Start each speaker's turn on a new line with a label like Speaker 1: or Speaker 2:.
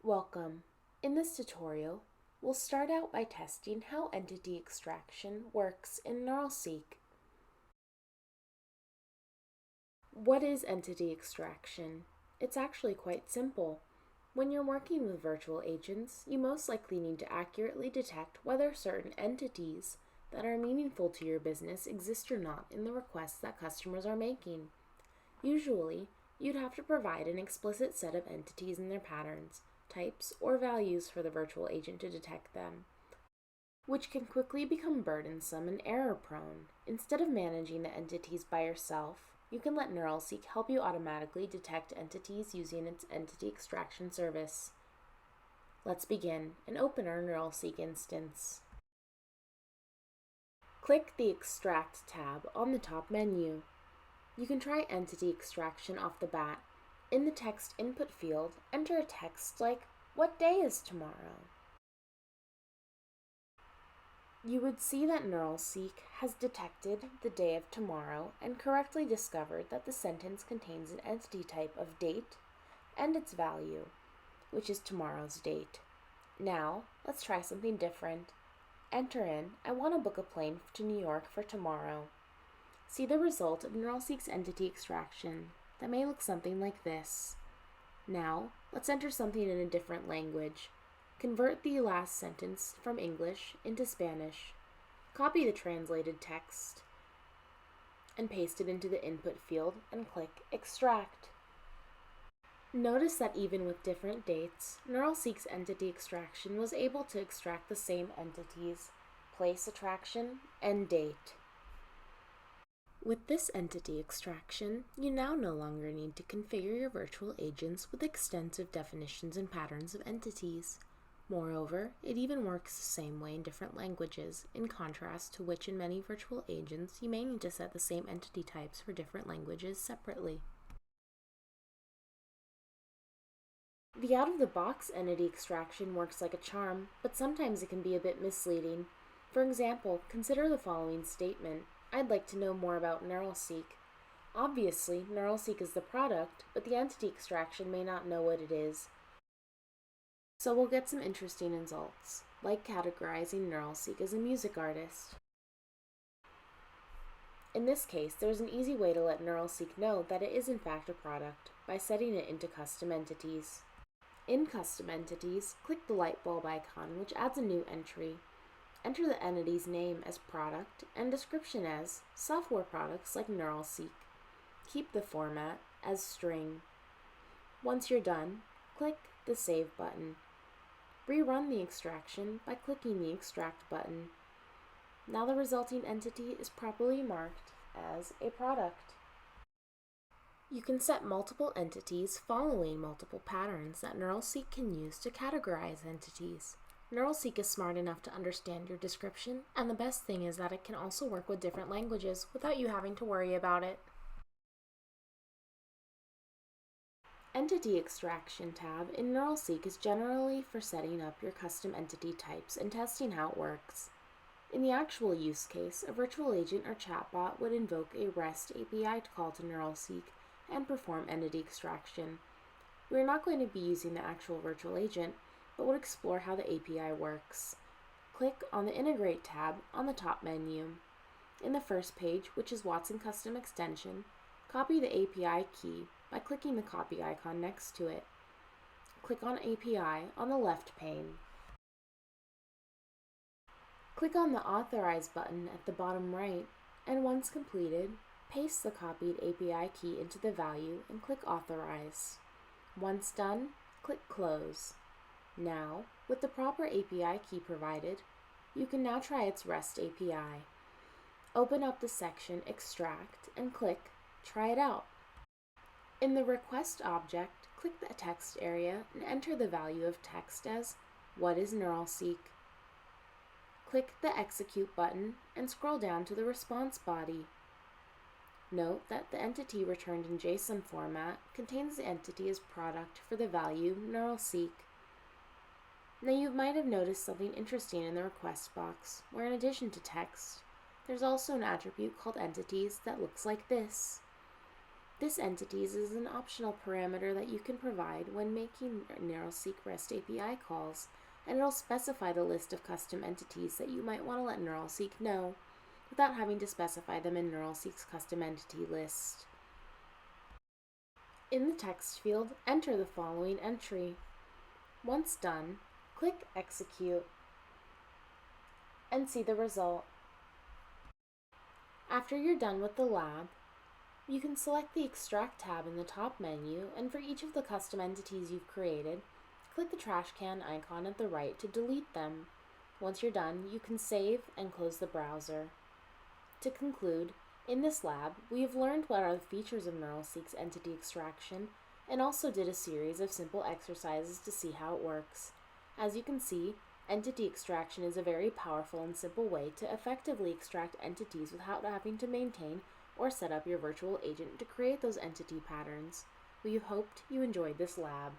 Speaker 1: Welcome. In this tutorial, we'll start out by testing how entity extraction works in NeuralSeek. What is entity extraction? It's actually quite simple. When you're working with virtual agents, you most likely need to accurately detect whether certain entities that are meaningful to your business exist or not in the requests that customers are making. Usually, you'd have to provide an explicit set of entities and their patterns, types, or values for the virtual agent to detect them, which can quickly become burdensome and error-prone. Instead of managing the entities by yourself, you can let NeuralSeek help you automatically detect entities using its entity extraction service. Let's begin and open our NeuralSeek instance. Click the Extract tab on the top menu. You can try entity extraction off the bat. In the text input field, enter a text like, "What day is tomorrow?" You would see that NeuralSeek has detected the day of tomorrow and correctly discovered that the sentence contains an entity type of date and its value, which is tomorrow's date. Now, let's try something different. Enter in, "I want to book a plane to New York for tomorrow." See the result of NeuralSeek's entity extraction. That may look something like this. Now, let's enter something in a different language. Convert the last sentence from English into Spanish. Copy the translated text and paste it into the input field and click Extract. Notice that even with different dates, NeuralSeek's entity extraction was able to extract the same entities: place, attraction, and date. With this entity extraction, you now no longer need to configure your virtual agents with extensive definitions and patterns of entities. Moreover, it even works the same way in different languages, in contrast to which in many virtual agents you may need to set the same entity types for different languages separately. The out-of-the-box entity extraction works like a charm, but sometimes it can be a bit misleading. For example, consider the following statement: "I'd like to know more about NeuralSeek." Obviously, NeuralSeek is the product, but the entity extraction may not know what it is. So we'll get some interesting results, like categorizing NeuralSeek as a music artist. In this case, there's an easy way to let NeuralSeek know that it is in fact a product by setting it into custom entities. In custom entities, click the light bulb icon, which adds a new entry. Enter the entity's name as product and description as software products like NeuralSeek. Keep the format as string. Once you're done, click the Save button. Rerun the extraction by clicking the Extract button. Now the resulting entity is properly marked as a product. You can set multiple entities following multiple patterns that NeuralSeek can use to categorize entities. NeuralSeek is smart enough to understand your description, and the best thing is that it can also work with different languages without you having to worry about it. Entity Extraction tab in NeuralSeek is generally for setting up your custom entity types and testing how it works. In the actual use case, a virtual agent or chatbot would invoke a REST API call to NeuralSeek and perform entity extraction. We are not going to be using the actual virtual agent, but we'll explore how the API works. Click on the Integrate tab on the top menu. In the first page, which is Watson Custom Extension, copy the API key by clicking the copy icon next to it. Click on API on the left pane. Click on the Authorize button at the bottom right, and once completed, paste the copied API key into the value and click Authorize. Once done, click Close. Now, with the proper API key provided, you can now try its REST API. Open up the section Extract and click Try it out. In the Request object, click the text area and enter the value of text as "What is NeuralSeek?" Click the Execute button and scroll down to the response body. Note that the entity returned in JSON format contains the entity as product for the value NeuralSeek. Now you might have noticed something interesting in the request box, where in addition to text, there's also an attribute called entities that looks like this. This entities is an optional parameter that you can provide when making NeuralSeek REST API calls, and it'll specify the list of custom entities that you might want to let NeuralSeek know without having to specify them in NeuralSeek's custom entity list. In the text field, enter the following entry. Once done, click Execute and see the result. After you're done with the lab, you can select the Extract tab in the top menu, and for each of the custom entities you've created, click the trash can icon at the right to delete them. Once you're done, you can save and close the browser. To conclude, in this lab, we have learned what are the features of NeuralSeek's entity extraction and also did a series of simple exercises to see how it works. As you can see, entity extraction is a very powerful and simple way to effectively extract entities without having to maintain or set up your virtual agent to create those entity patterns. We hoped you enjoyed this lab.